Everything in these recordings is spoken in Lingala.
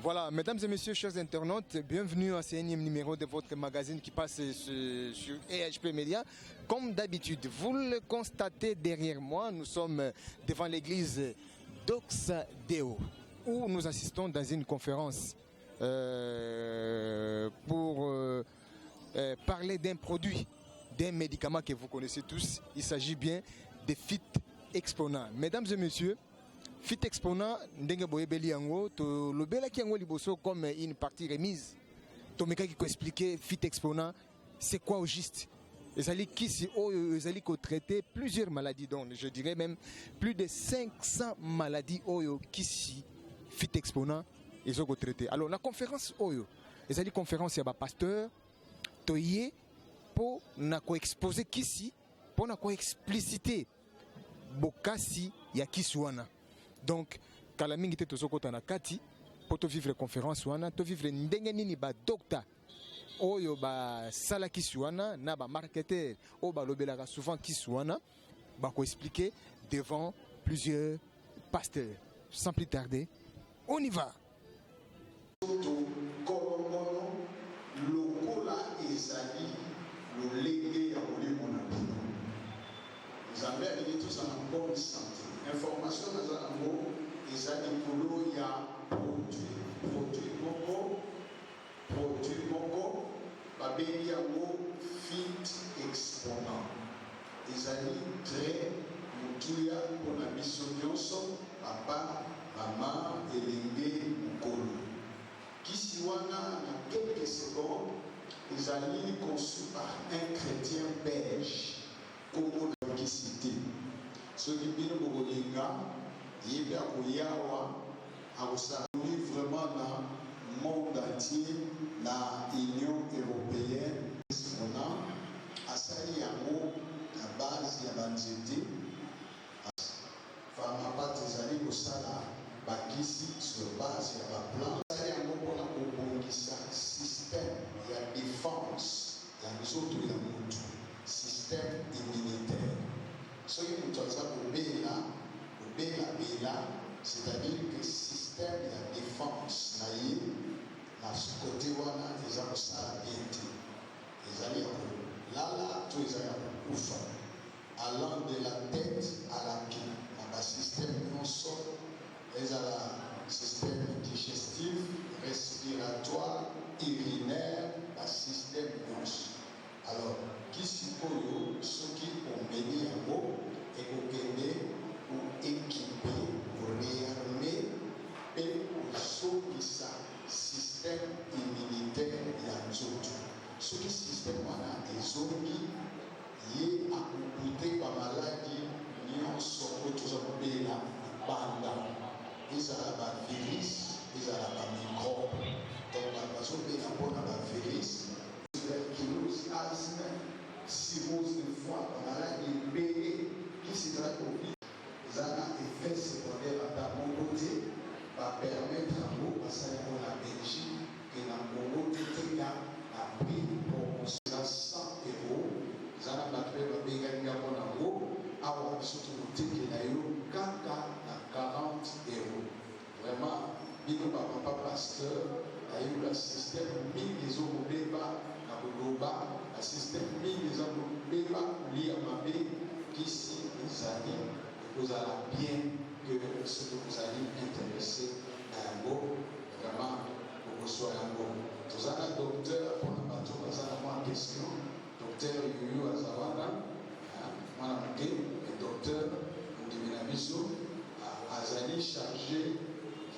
Voilà, mesdames et messieurs, chers internautes, bienvenue à ce énième numéro de votre magazine qui passe sur EHP Media. Comme d'habitude, vous le constatez derrière moi, nous sommes devant l'église Doxa Deo, où nous assistons dans une conférence pour parler d'un produit, d'un médicament que vous connaissez tous. Il s'agit bien de Fit Exponent. Mesdames et messieurs, Fit Exponent, ndenge boyebeli yango to lobela ki yango liboso comme une partie remise. Tomeka qui peut expliquer Fit Exponent, c'est quoi au juste? Ezali kisi oyo ezali ko traiter plusieurs maladies, donc je dirais même plus de 500 maladies oyo kisi Fit Exponent ils ont traité. Alors la conférence oyo ezali conférence ya ba pasteur toye po na ko exposer kisi po na ko expliciter bokasi ya kisi wana. Donc, kala mingi te tozokota na kati pour te vivre conférence wana, te vivre ndenge nini ba docteur oyo ba sala kisuana na ba marketeur o ba lobelaka souvent kisuana ba ko expliquer devant plusieurs pasteurs. Sans plus tarder, on y va. Vous avez tous en bonne santé. Information dans un mot, ils ont dit pour il y a produit moko, babeli yango Fit Exponent. Ils ont dit très mutuya pour la mission nyonso, papa, maman, elenge, mukolo. Kisiwana na quelques secondes, ils ont dit conçu par un chrétien belge, Congo de cité. Ce qui vient de Bogolinga, il y a Koyawa, Aoussanoui vraiment dans le monde entier, dans l'Union européenne, on a Asali Yango, la base de la banzete, Fama Patezali Kosala, Bakisi sur base de la plan. Asali Yango pour la Bobongisa, système, il y a défense, il y a les autres, il y a mutu, système immunitaire. Ce qui nous donne ça pour Béla, c'est-à-dire que le système de défense, na ce côté, ils ont ça bien dit. Ils allaient là, tout ils allaient ouf. Allant de la tête à la queue, dans le système non sort, ils ont le système digestif, respiratoire, urinaire, le système non sort. Alors, qui suppose ceux qui ont mené un mot et pour équiper, pour réarmer et pour sauver ça, système immunitaire et en tout. Ce qui système a des zombies, il y a un par maladie, il y a un sort de tout ça pour payer la bande. Ils ont un virus, ils ont un microbe. Donc, la personne qui a un virus, tuberculose, asthme, cirrhose de foie, maladie B, qui se traite au vie. Ils ont un effet secondaire à mon côté, va permettre à vous, parce que la Belgique, que dans mon côté, il y a un prix pour 100 €. Ils ont un batterie de bégalia pour la roue, avoir surtout le ticket de 40 €. Vraiment, Bino Papa Pasteur, il y a eu le système, les hommes au débat, le système, les hommes au débat, lié à ma vie, qui si vous allez, vous allez bien que ce que vous allez intéresser à un mot, vraiment, pour que vous soyez un mot. Vous avez un docteur pour le bateau, vous avez une question, docteur Yuyu Azawara, le docteur Ndimina-Biso, Azali chargé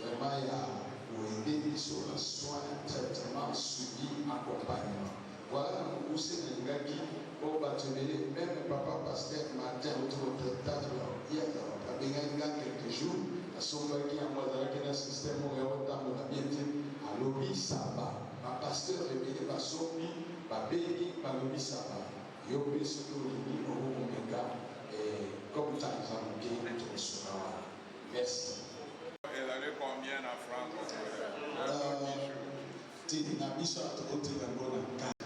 vraiment pour aider sur le soin, traitement, suivi, accompagnement. Voilà où c'est les gars qui vont battre même papa pasteur matin autour de table. Il y a quelques jours, à son qui a moi dans le système où il y a autant de la bienté à l'obéi sabbat. Ma pasteur est bien pas sorti, pas béni, pas l'obéi sabbat. Il y a oublié ce que l'on dit au Omega et comme ça nous avons bien tout sur la. Merci. Elle allait combien en francs? tini na biso atokoteka ngo na $40.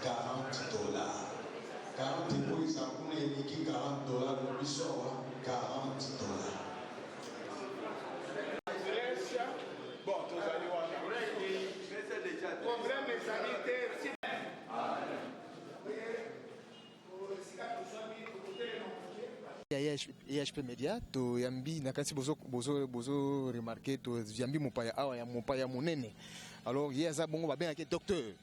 40 po eza kuna eliki $40 na biso awa $40. EHP Media to yambi nakasi bozo remarquer to yambi mopaya awa ya mopaya monene. Alors yeza bongo ba bien que docteur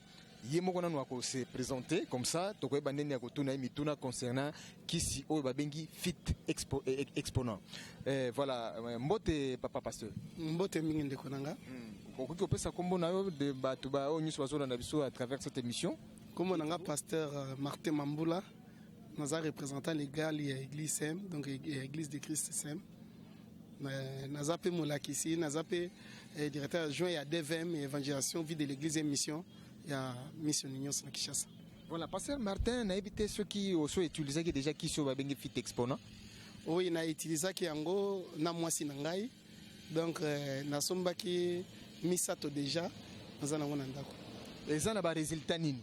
yemoko nanu ako se présenter comme ça to ko bandeni ako tuna mituna concernant kisi o ba bengi fit exponent. Voilà mbote papa pasteur. Mbote mingi ndeko nanga. Ko pesa kombo na yo de batu ba o nyuso bazo na biso à travers cette émission. Kombo nanga pasteur Martin Mambula. Nous avons représentant légal de l'église SEM, donc l'église de Christ SEM. Nous avons Moulakissi, nous avons directeur adjoint à DVM et évangélisation vie de l'église et mission. Il y a mission Union sur Kinshasa. Voilà, pasteur Martin, a évité ceux qui ont utilisé déjà qui sont bengi fit exponent. Oui, on a utilisé qui ango na mwasi nangai. Donc na somba ki misato déjà nous avons ndako. Les gens na ba résultat nini?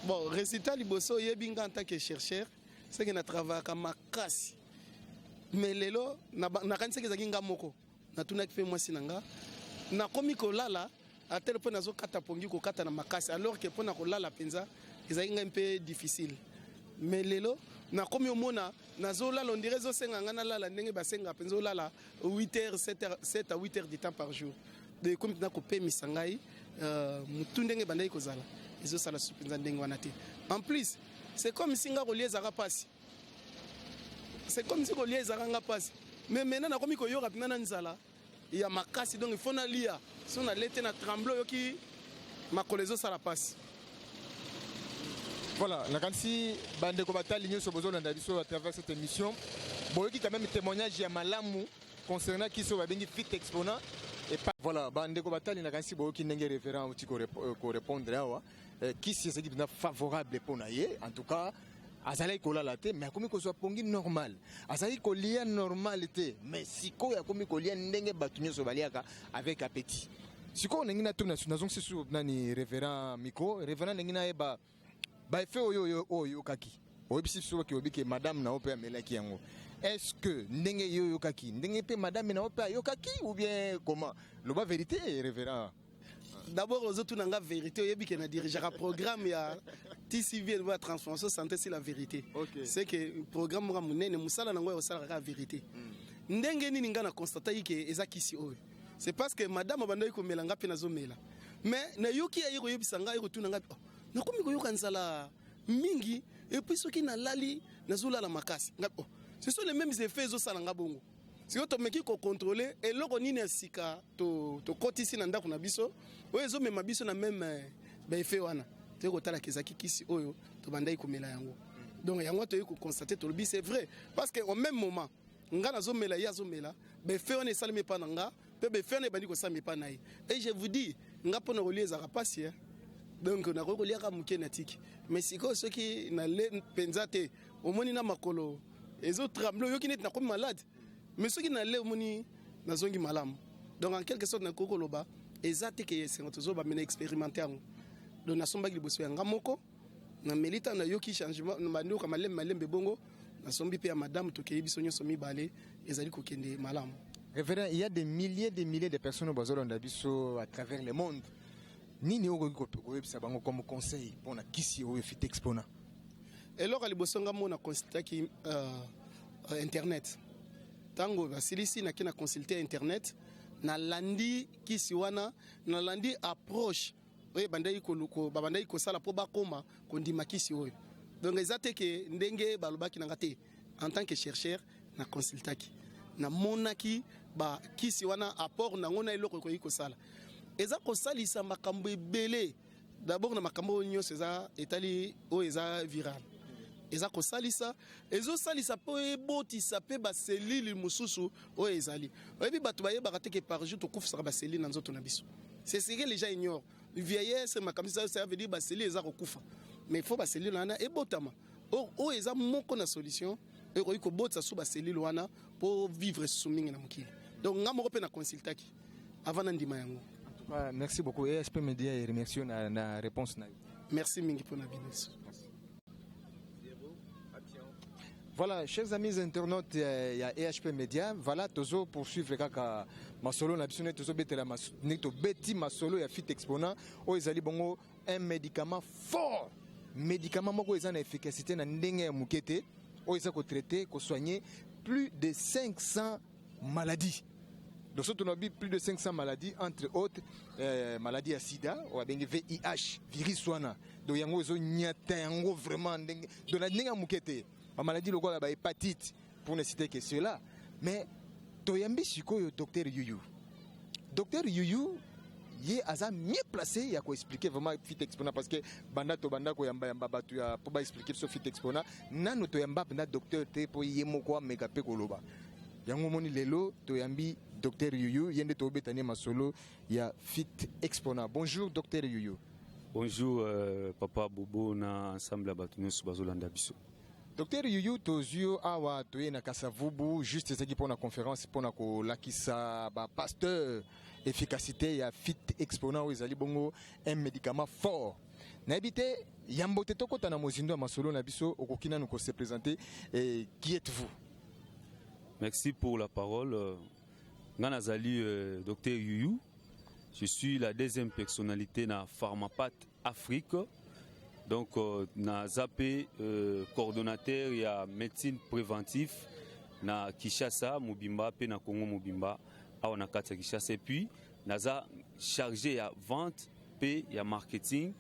Bon, résultat liboso yebinga en tant que chercheur, c'est que na travaille comme makasi. Mais lelo na kanisa ke zakinga moko. Na tuna kife mwasi nanga. Na komi ko lala à tel point nazo kata pongi ko kata na makasi alors que pona ko lala penza ezakinga un peu difficile. Mais lelo na komi omona nazo lala on dirait zo senga ngana lala ndenge basenga penza lala 8h 7 à 8h du temps par jour. De comme na ko pe misangai mutu ndenge bandai ko zala. En plus, c'est comme si on a passe. C'est comme si on a passe. Mais maintenant, il y a ma casse, donc il faut lire. Si on a l'été, on a tremblé, ma collègue, ça la passe. Voilà, la canci bande de combattant l'union sur besoin d'habitude à travers cette émission. Bon, il y a quand même témoignage à Malamou concernant qui sont bengi fit exponent. Et pas voilà, bande de combattant la canci bon qui n'est référent au tico répondre là. Qui c'est qui est favorable pour naïe en tout cas azali kola la té mais comme ko soit pongi normal azali kolia normalité mais siko ya comme kolia ndenge batunyo so baliaka avec appétit siko ndenge na tuna nazong sisu nani révérend micro révérend ndenge na eba ba fait oyo kaki obisi so ki obike madame na ope amelaki yango est-ce que ndenge yo kaki ndenge pe madame na ope yo kaki ou bien comment le ba vérité révérend? D'abord, aux autres, on a la vérité. Il y a un programme, il y a TCV, la transformation santé, c'est la vérité. C'est que le programme, la vérité. C'est parce que madame a dit que melanga penazomela. Mais na yoki ya yiro yebisanga yiro tunanga. Na komi ko yokanzala mingi et puis ceux qui na lali na zula la makasi. Ce sont les mêmes effets zo salanga bongo. Si vous avez contrôler et l'eau ni sika to kotisi na ndako na biso oyezo mema biso na même effet wana te ko tala kezaki kisi oyo to bandai komela yango donc yango to ko constater to c'est vrai parce que au même moment nga na zomela ya zomela effet wana salime pa nga pe effet wana bandi ko salime pa nai et je vous dis nga pona relier rapasi donc na ko liaka mukena tiki mais siko ceux qui na le penzate au moni na makolo ezo tremble yo kinet na comme malade. Mais ceux qui n'ont pas de malam. Donc en quelque sorte, nous avons expérimenté. Donc nous avons expérimenté. Nous avons milité changement. Nous avons madame malam. Révérend, il y a des milliers de personnes à travers le monde. Ni comme conseil pour qui fit exponent. Et alors, nous avons constaté Internet. Tango basilisi na kina consulter internet na landi kisiwana na landi approche oye bandai ko babandai ko sala po bakoma kondima kisi oyo donc ezate ke ndenge balobaki na ngate en tant que chercheur na consultaki na monaki ba kisiwana apport na ngona eloko ko yiko sala eza ko salisa makambo ebele d'abord na makambo nyonso eza etali o eza viral. Eza ko salisa ezo salisa po ebotisa pe ba cellule mususu o ezali oyebi bato baye barateke par jour to kufisa ba cellule na nzoto na biso c'est ce que les gens ignorent vieillesse makamisa ça veut dire ba cellule eza ko kufa mais il faut ba cellule wana ebotama o eza moko na solution e ko botsa su ba cellule wana pour vivre sous mingi na mokili donc nga moko pe na consultaki avant ndima yango. En tout Merci beaucoup. ESP Media et remercie la réponse. Merci mingi pour la vidéo. Voilà, chers amis internautes, il y a EHP Media. Voilà, toujours poursuivre kaka masolo na biso toujours betela neto beti masolo ya fit exponent o ezali bongo un médicament fort. Médicament moko ezana efficacité na ndenge ya mukete o ezako traiter ko soigner plus de 500 maladies. Donc, on a plus de 500 maladies, entre autres maladies à sida, ou à VIH, virus wana. Donc, il y a vraiment de la négamoukete. La maladie, le la hépatite, pour ne citer que cela. Mais, toyambi siko docteur Yuyu. Docteur Yuyu, il est mieux placé, il a expliquer vraiment fit exponent parce que banda to banda ko yamba yamba batu ya pour expliquer ce fit exponent. Nano toyamba na docteur te pour yemo ko mega pe koloba. Yango moni lelo toyambi Docteur Yuyu, yende to betani masolo ya fit exponent. Bonjour Docteur Yuyu. Bonjour Papa Bobo na ensemble à Batuno Subazolanda Biso. Docteur Yuyu tozio awa toye na Kasavubu juste ce qui pour la conférence pour na ko lakisa ba pasteur efficacité ya fit exponent ezali bongo un médicament fort. Na habité yambote tokota na mozindo masolo na biso okokina nous se présenter et qui êtes-vous? Merci pour la parole. Nanazali Docteur Yuyu. Je suis la deuxième personnalité na Pharmapat Afrique. Donc na zappé coordonnateur ya médecine préventive na Kinshasa Mobimba pe na Congo Mobimba awa na kati ya Kinshasa et puis naza chargé ya vente pe ya marketing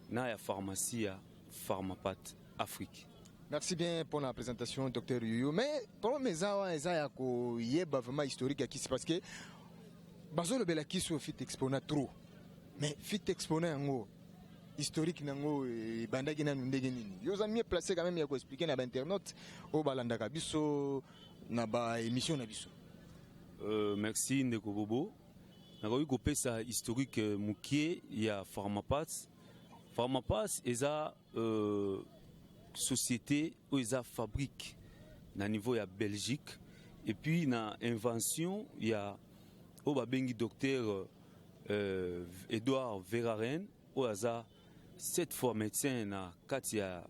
na ya pharmacie ya Pharmapat Afrique. Merci bien pour la présentation, Docteur Yuyu. Mais pour mes awa, il y a vraiment historique qui parce que bazo le bela qui soit fit exponent trop. Mais fit exponent en historique nango banda gina ndenge nini. Yo za mieux placé quand même ya ko expliquer na internet au balanda kabiso na ba émission na biso. Merci Ndeko Bobo. Na ko pesa historique mukie ya Pharmapat. Pharmapat eza société où ils a fabrique na niveau ya Belgique et puis na invention il y a au babengi docteur Edouard Verhaeren où aza 7 fois médecin na katia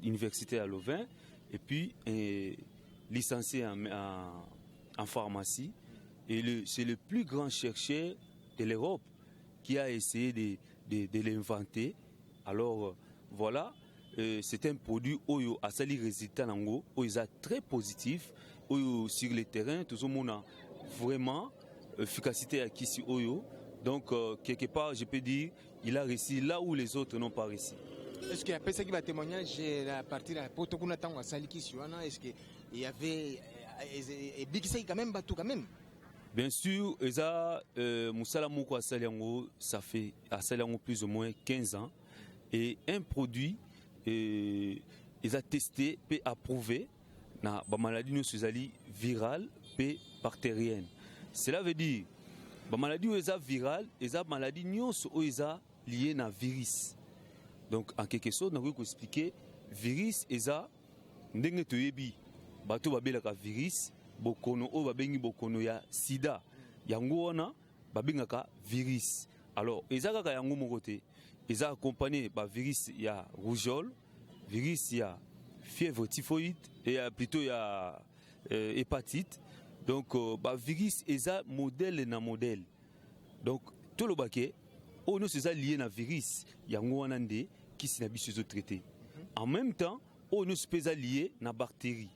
université à Louvain et puis licencié en pharmacie et c'est le plus grand chercheur de l'Europe qui a essayé de l'inventer. Alors voilà. C'est un produit oyo asali résultat nango oyo très positif oyo sur le terrain tout le monde a vraiment efficacité à kisi oyo donc quelque part je peux dire il a réussi là où les autres n'ont pas réussi. Est-ce qu'il y a personne qui va témoigner à partir de la porte qu'on attend à sali kisi wana est-ce qu'il y avait et bikisa quand même bateau quand même. Bien sûr eza musala moko asali yango ça fait asali yango plus ou moins 15 ans et un produit ils ont testé et approuvé na ba maladie nous suzali virale et bactérienne. Cela veut dire ba maladie eza virale et za maladie nous eza lié na virus. Donc en quelque sorte on peut expliquer virus eza ndenge toyebi bato babelaka virus bokono o babengi bokono ya sida yango wana babengaka virus. Alors eza kaka yango moko te. Ils ont accompagné par virus, il y a rougeole, virus, il y a fièvre typhoïde, et plutôt il y a hépatite. Donc, bah, virus, ils ont modèle et modèle. Donc, tout le baquet, on est lié à virus, il y a un anandé qui s'est habitué à traiter. En même temps, on est lié à bactéries.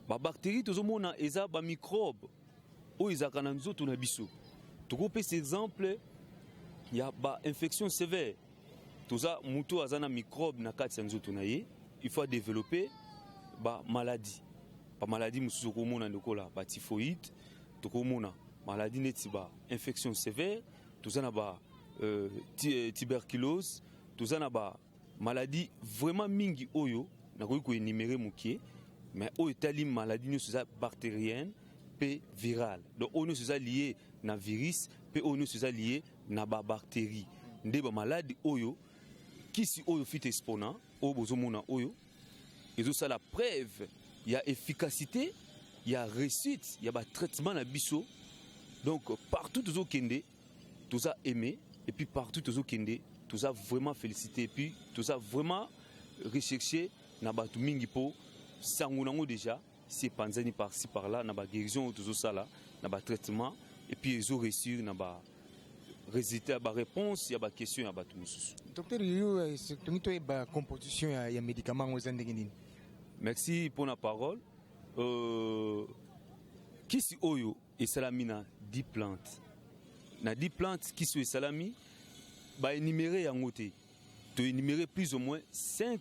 Les bactéries, tout le monde a des microbes. Ils ont des habitués. Tu vois, par exemple, il y a une infection sévère. Tout ça, mutu azana microbe na kati ya nzoto na ye, il faut développer ba maladie. Ba maladie mususu ko mona ndokola ba typhoïde, to ko mona maladie neti ba infection sévère, tout ça na ba tuberculose, tout ça na ba maladie vraiment mingi oyo na ko énumérer mukie, mais oyo tali maladie nous ça bactérienne pe virale. Donc on nous ça lié na virus, pe on nous ça lié na ba bactérie. Nde ba maladie oyo qui si oyo fit exponent au bozomona oyo et tout ça la preuve il y a efficacité il y a réussite il y a ba traitement na biso donc partout aux kende tous a aimé et puis partout tous a kende tous a vraiment félicité et puis tous a vraiment recherché na batu mingi po sangunango déjà c'est panzani par-ci par-là na ba guérison tous ça là na ba traitement et puis ils ont reçu na ba résultat ba réponse ya ba question ya batu mususu. Docteur Yuyu, c'est une composition ya médicaments aux Andengini. Merci pour la parole. Kisi oyo et salami na 10 plantes. Na 10 plantes qui sont salami ba énumérer yango te. To énumérer plus ou moins 5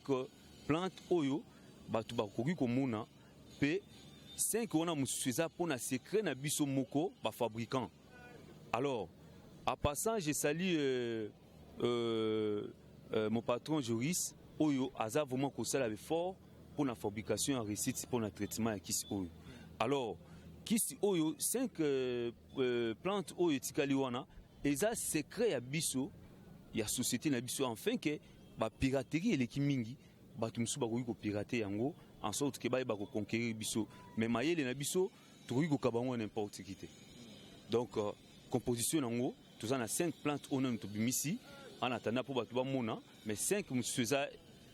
plantes oyo ba tu ba koki komona pe 5 ona musuza pour na secret na biso moko ba fabricant. Alors à passant je salue mon patron Joris oyo aza vraiment ko sala effort pour la fabrication en récite pour le traitement kisi oyo. Alors kisi oyo 5 plantes oyo tikali wana eza secret ya biso ya société na biso enfin que ba piraterie eleki mingi bato musu bakoki ko pirater yango en sorte que ba ko conquérir biso mais mayele na biso tokoki ko kabango n'importe qui te. Donc composition nango tous en a 5 plantes oyo to bimisi en attendant pour bato ba mona mais 5 musu za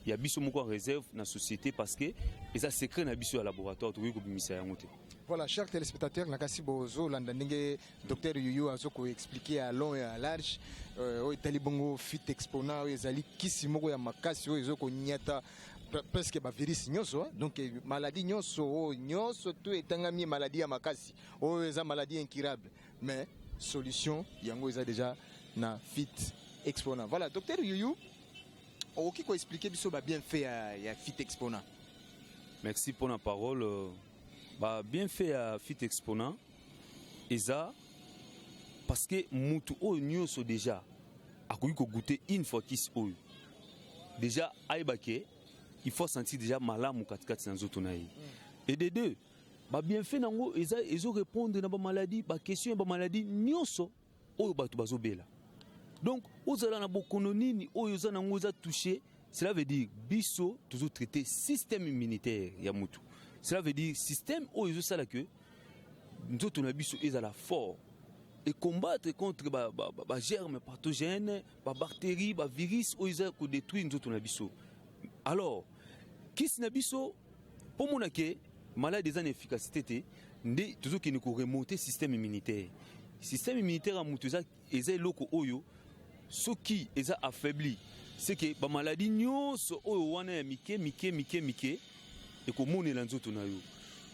ya biso moko en réserve na société parce que eza secret na biso ya laboratoire tokoki ko bimisa yango te. Voilà, chers téléspectateurs, nakasi bozo landandenge docteur Yuyu azoko expliquer à long et à large o itali bongo fit exponent o ezali kisi moko ya makasi o ezoko nyata presque ba virus nyonso donc maladie nyonso o nyonso to etangami maladie ya makasi o eza maladie incurable mais solution yango eza déjà na fit exponent. Voilà, docteur Yuyu o qui ko expliquer biso ba bien fait ya fit exponent. Merci pour la parole. Bah, bien fait à Fit Exponent, et ça, parce que Moutou Oyo sont déjà, à quoi goûter une fois qu'ils sont déjà, aïbake, il faut sentir déjà malade ou 4-4 sans autonaï. Et des deux, bah, bien fait, ils ont répondu à ma maladie, bah, question de maladie, nyoso, Oyo Batubazo Bela. Donc, aux alana bokononi, Oyo Zanangoza touché, cela veut dire, biso, toujours traité système immunitaire, Yamoutou. Cela veut dire système où ils ont que nous autres on a la fort et combattre contre les germes pathogènes, les bactéries, les virus où ils ont détruit nous autres on a. Alors, qui s'est nabiso pour mon que malade des inefficacité ne toujours qui nous remonter système immunitaire. Système immunitaire à mutuza est loko oyo ce qui est affaibli c'est que la maladie nyonso oyo wana mike et comme on est dans notre nayo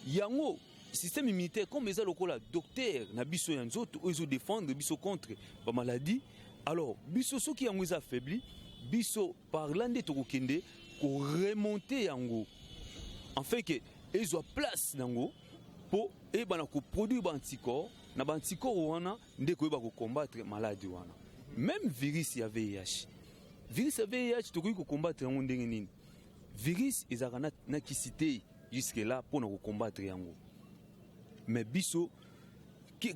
yango système immunitaire comme les lokola docteur na biso ya nzoto ozo défendre biso contre ba maladie alors biso ceux qui yango affaibli biso parlant de tokokende ko remonter yango afin que ezo place nango pour e bana ko produire ba anticorps na ba anticorps wana ndeko ba ko combattre maladie wana même virus ya VIH tokoki ko combattre yango ndenge nini virus ezaka na kisité jusque là pour nous combattre yango mais biso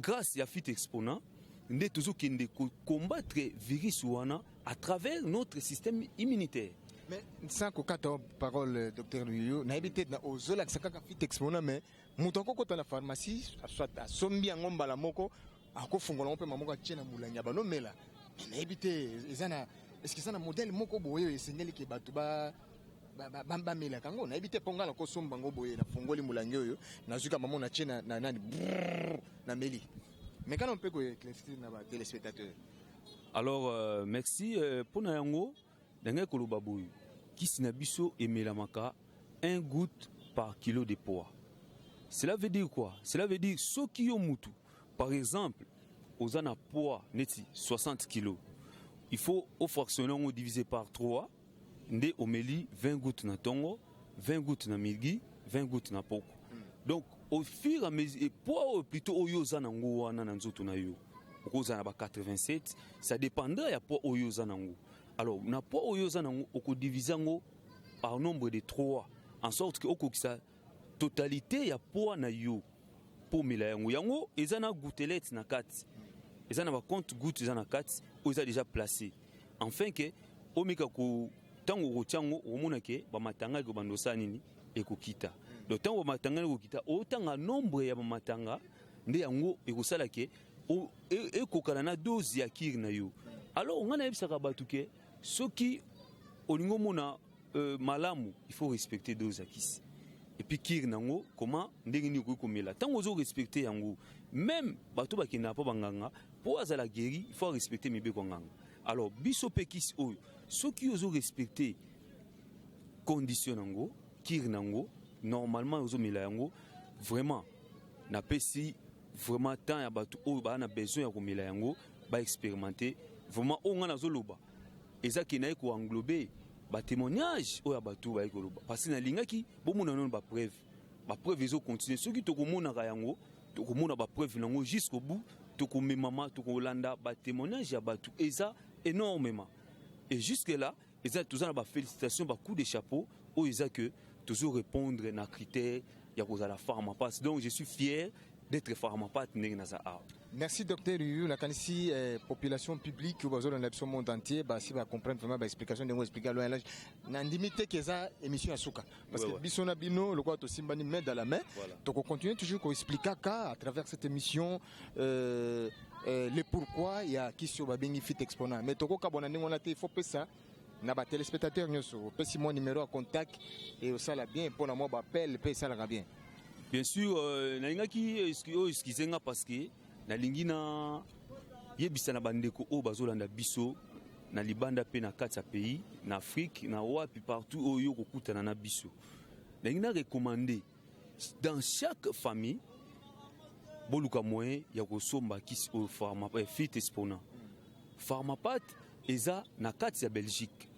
grâce à Fit Exponent nous toujours kende combattre virus wana à travers notre système immunitaire. Mais sans que parole docteur Yuyu na habité na ozola kaka Fit Exponent mais mutoko ko na pharmacie soit à sombi ngomba la moko akofungola mpe mamoko tiena mulanya bano mela na habité ezana est-ce que ça na modèle moko boyo esengeli ke batu ba bamba mela kango na ebite ponga la kosomba ngo boye na fongoli mulangi oyo nazuka mama na chena na nani na meli mais quand on peut ko éclaircir na ba téléspectateurs. Alors merci pour na yango ndenge koloba boyo kisi na biso emela maka 1 goutte par kilo de poids. Cela veut dire quoi? Cela veut dire ceux qui ont mutu par exemple aux ana poids neti 60 kg il faut au fractionner on diviser par 3 nde omeli 20 gouttes na tongo 20 gouttes na milgi 20 gouttes na poko. Donc au fur et à mesure poids plutôt oyo zanango wana na nzoto na yo okoza na ba 87 ça dépendra ya poids oyo zanango. Alors na poids oyo zanango oko diviser ngo par nombre de 3 en sorte que okokisa totalité ya poids na yo pour mila yango ezana gouttelette na kati ezana ba compte gouttes ezana kati oza déjà placé enfin que omika ko tango rochango omona ke ba matanga ko bandosa nini ekokita donc tango matanga ekokita otanga nombre ya ba matanga nde yango ekosala ke ekokana na dose ya kir na yo. Alors on a yebisaka bato ke soki olingo mona malamu, il faut respecter dose ya kisi. Et puis kir nango comment ndenge ni komela. Tant ozo respecter yango, même bato bakina pa banganga, po azala guéri, il faut respecter mibeko nganga. Alors biso pe kisi oyo, soki ozo respecter condition nango, kir nango, normalement ozo mela yango, vraiment na pesi vraiment tant ya bato oyo ba na besoin ya komela yango, ba expérimenter, vraiment o ngana zoloba. Eza kinaye ko englober ba témoignage oya bato ba ekoloba parce que na lingaki bomona non ba preuve ezo continuer soki tokomona ka yango tokomona ba preuve nango jusqu'au bout tokomemama tokolanda ba témoignage ya bato eza énormément et jusque là eza tozana ba félicitations ba coup de chapeau o eza que toujours répondre na critères ya kozala pharmapath donc je suis fier d'être pharmapath ndenge naza awa. Merci docteur Yuyu la kanisi population publique au bazolo na monde entier ba si ba comprendre vraiment ba explication de expliquer loin là na limité que ça émission asuka parce que bisona bino le quoi to simbani main dans la main donc on continue toujours ko expliquer à travers cette émission le pourquoi il y a qui sur ba bengi fit exponent mais toko ka bona ndingo na te il faut ça na ba téléspectateurs nyoso pesi mon numéro à contact et au sala bien pour na moi ba appel pe ça la bien. Bien sûr na ngaki excusenga parce que na lingi na yebisa na bandeko o bazolanda biso na libanda pe na kati ya pays na Afrique na wapi partout oyo kokutana na biso na lingi na recommander dans chaque famille boluka moyen ya kosomba kisi o pharmapath fit exponent pharmapath eza na kati ya Belgique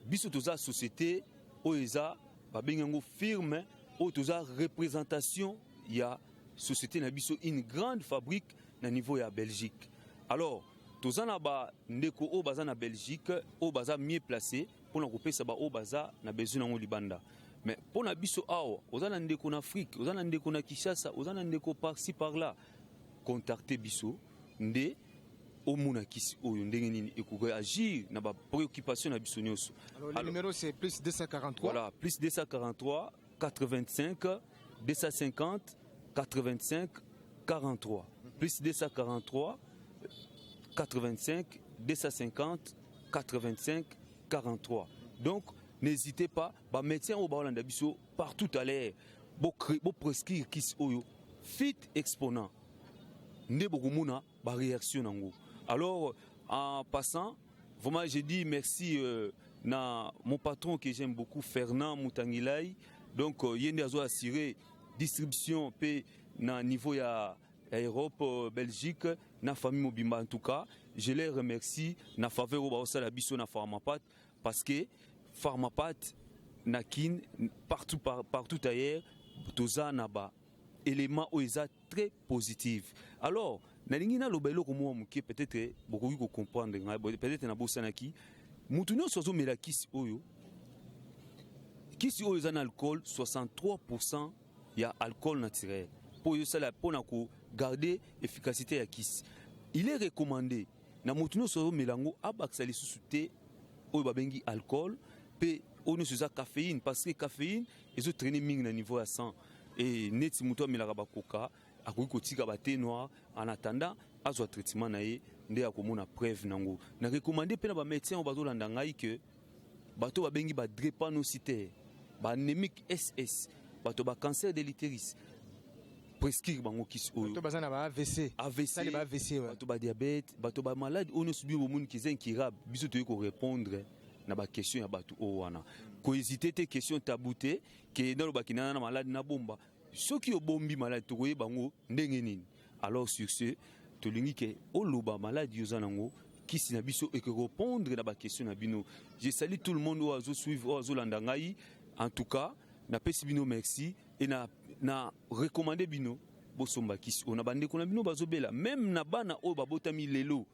biso toza société o eza babengango firme o toza représentation ya société na biso une grande fabrique na niveau ya Belgique. Alors, tozana ba ndeko o baza na Belgique, o baza mieux placé pour na kopesa ba o baza na besoin na libanda. Mais pour na biso awa, ozana ndeko na Afrique, ozana ndeko na Kinshasa, ozana ndeko par-ci par-là, contacter biso nde o mona kisi oyo ndenge nini e ko agir na ba préoccupation na biso nyoso. Alors le numéro c'est plus 243. Voilà, plus 243 85 250 85 43 plus 243 85 250 85 43. Donc n'hésitez pas, ba médecin au Baolanda biso partout à l'air bo prescrire kis oyo fit exponent ne bokumuna ba réaction nango. Alors en passant vraiment j'ai dit merci na mon patron que j'aime beaucoup Fernand Moutangilai donc yende azo assurer distribution pe na niveau ya Europe Belgique na famille Mobimba en tout cas je les remercie na faveur ba osala biso na pharmapath parce que pharmapath na kin partout ailleurs toza na ba élément oza très positif. Alors na lingi na lobelo ko mo muke peut-être beaucoup ko comprendre peut-être na bosanaki mutu no sozo mela kisi oyo za na alcool 63% ya alcool naturel pour garder efficacité ya kisi. Il est recommandé na mutuno so melango abaksa lisusu te oyo babengi alcool pe ono soza caféine parce que caféine ezo traîner mingi na niveau ya sang et neti muto amelaka bakoka akoki kotika ba thé noir en attendant azwa traitement na ye nde akomona preuve nango na recommandé pe na ba médecin o bazolanda ngai que bato babengi ba drépanocytaire ba anémique SS bato ba cancer de l'utérus prescrire bango kisi oyo bato bazana ba AVC AVC ba AVC bato ba diabète bato ba malade ono subi au monde qui est incurable biso to ko répondre na ba question ya bato o wana ko hésiter te question tabouté que dans le bakina na malade na bomba soki obombi malade to koyeba bango ndenge nini. Alors sur ce to lingi ke oloba malade yozanango kisi na biso et que répondre na ba question na bino. Je salue tout le monde ou azo suivre azo landangai. En tout cas na pesi bino merci et na recommander bino bosomba kisi on a bande ko na bino bazobela même na bana o babotami lelo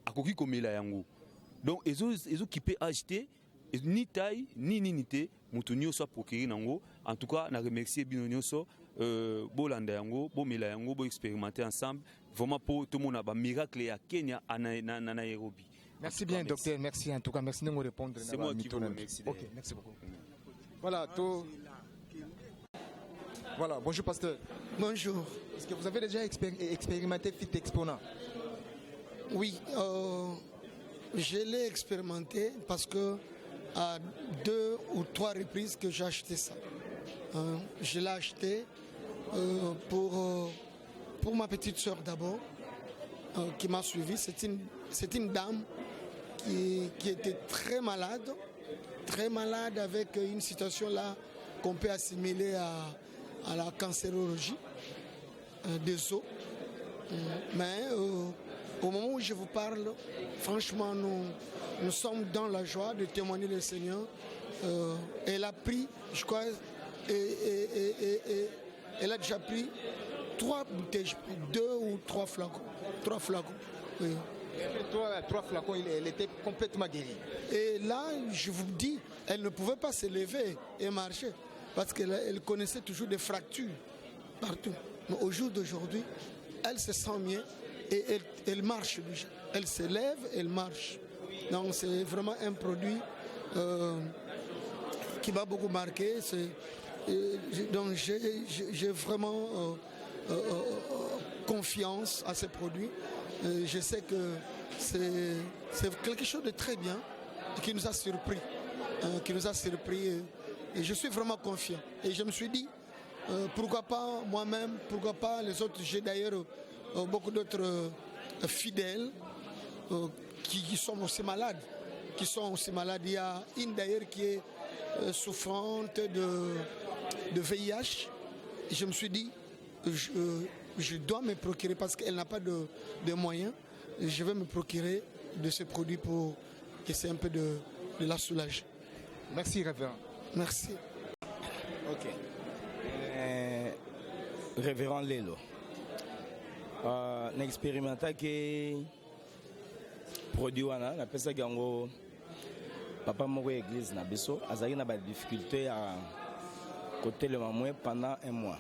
akoki komela yango. Donc ezo qui peut acheter ni taille ni ninité mutu nyonso procurer nango. En tout cas na remercier bino nyonso bolanda yango bomela yango bo expérimenter ensemble vraiment pour tout le monde ba miracle ya Kenya na Nairobi. Merci bien docteur, merci en tout cas, merci de nous répondre. C'est moi qui vous remercie. OK, merci beaucoup. Voilà, tout Voilà, bonjour pasteur. Bonjour. Est-ce que vous avez déjà expérimenté Fit Exponent? Oui, je l'ai expérimenté parce que à 2 ou 3 reprises que j'ai acheté ça. Je l'ai acheté pour ma petite soeur d'abord, qui m'a suivi. C'est une dame qui était très malade avec une situation là qu'on peut assimiler à la cancérologie des os. Mais au moment où je vous parle, franchement, nous sommes dans la joie de témoigner le Seigneur. Elle a pris, je crois, elle a déjà pris 3 bouteilles, 2 ou 3 flacons. 3 flacons, oui. Et 3 flacons, elle était complètement guérie. Et là, je vous dis, elle ne pouvait pas se lever et marcher parce qu'elle connaissait toujours des fractures partout. Mais au jour d'aujourd'hui, elle se sent mieux et elle marche déjà. Elle se lève, elle marche. Donc c'est vraiment un produit qui m'a beaucoup marqué. Donc j'ai vraiment confiance à ce produit. Je sais que c'est quelque chose de très bien qui nous a surpris. Et je suis vraiment confiant. Et je me suis dit, pourquoi pas moi-même, pourquoi pas les autres. J'ai d'ailleurs beaucoup d'autres fidèles qui sont aussi malades. Il y a une d'ailleurs qui est souffrante de VIH. Et je me suis dit, je dois me procurer parce qu'elle n'a pas de moyens. Je vais me procurer de ce produit pour essayer un peu de la soulager. Merci, révérend. Merci. Ok. Révérend Lelo. N'expérimenté produit wana na pesa gango papa moko église na biso azali na ba difficulté à côté le maman pendant 1 mois.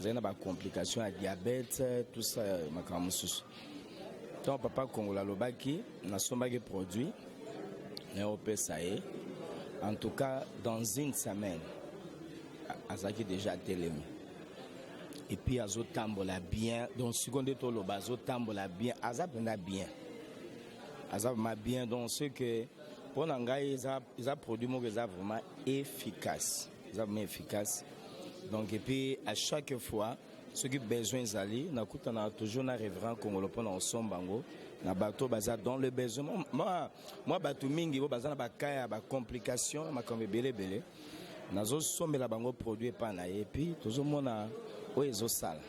Azali na ba complication à diabète tout ça makamususu. Donc papa kongola lobaki na sombaki produit na opesa e. En tout cas dans une semaine azaki déjà télémi. Et puis azo tambola bien donc seconde tolo bazo tambola bien azapenda bien donc ce que pour ngai ils a produit mo vraiment efficace donc et puis à chaque fois ceux qui besoin zali na kutana toujours na révérend congolais pour na sombango na bato baza dans le besoin moi bato mingi bo baza na bakaya ba complication makambe belé nazo sombela bango produit pa na et puis toujours mona oyezo sala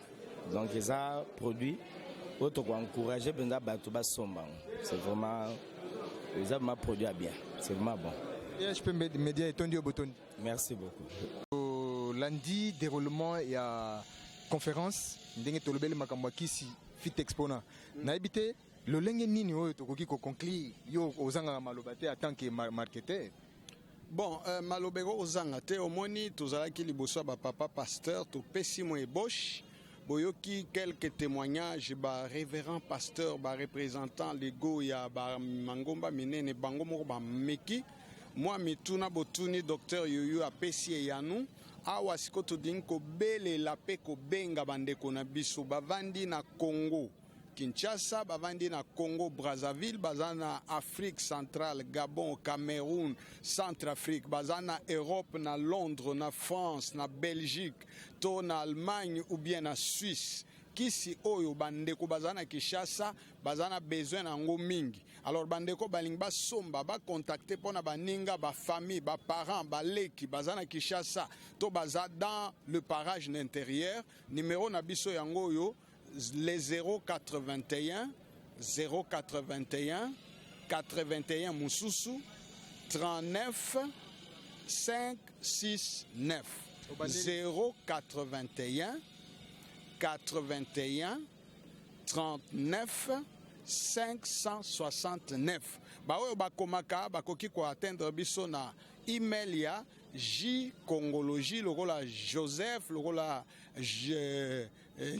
donc ils a produit auto ko encourager benda bato ba sombango c'est vraiment ils a produit bien c'est vraiment bon. Et je peux me dire Tondi Obotondi. Merci beaucoup. Lundi déroulement il y a conférence ndenge tolobeli makambo kisi Fit Exponent na habité le lenge nini oyo tokoki ko conclure yo ozanga malobate en tant que marketeur. Bon, malobego ozanga te omoni tozalaki liboso ba papa pasteur to pesi mo ébauche boyoki quelques témoignages ba révérend pasteur ba représentant lego ya ba mangomba minene bango moko ba meki moi mituna botuni docteur yoyo apesi yanu awa sikoto dinko bele la pe ko benga bandeko na biso bavandi na Congo Kinshasa, bavandi na Congo Brazzaville, bazana Afrique centrale, Gabon, Cameroun, Centrafrique, bazana Europe, na Londres, na France, na Belgique, to na Allemagne ou bien na Suisse. Kisi oyo bandeko bazana Kinshasa, bazana besoin na ngo mingi. Alors bandeko balingba somba ba contacter pona baninga ba famille, ba parents, ba leki bazana Kinshasa, to baza dans le parage intérieur, numéro na biso yango yo les 081 81 Moussoussou 39 569 081 39 569 baoyo bakomaka bakoki ko atteindre biso na email ya jcongologie lokola Joseph lokola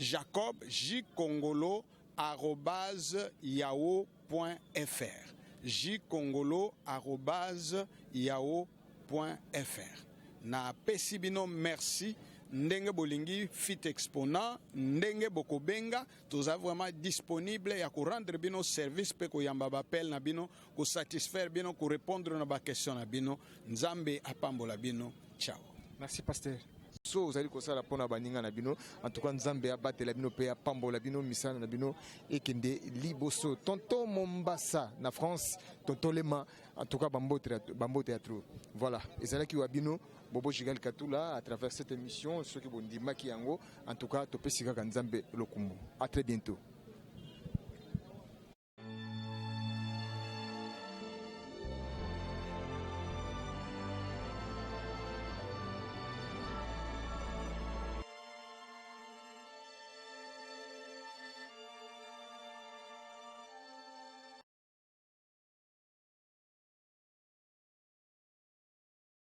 Jacob jcongolo@yahoo.fr jcongolo@yahoo.fr na pesi bino merci ndenge bolingi Fit Exponent ndenge bokobenga toza vraiment disponible ya ko rendre bino service pe ko yamba bapel na bino ko satisfaire bino ko répondre na ba question na bino. Nzambe apambola bino. Ciao. Merci pasteur. So ozali kosala pona baninga na bino en tout cas nzambe abatela bino pe apambola bino misana na bino ekende liboso. Tonton Mombasa na France, tonton Lema en tout cas bambote ya trop. Voilà, ezalaki wa bino Bobo Jigal Katula à travers cette émission, ceux qui vont dire Maki Yango, en tout cas topesika nzambe lokumu. À très bientôt.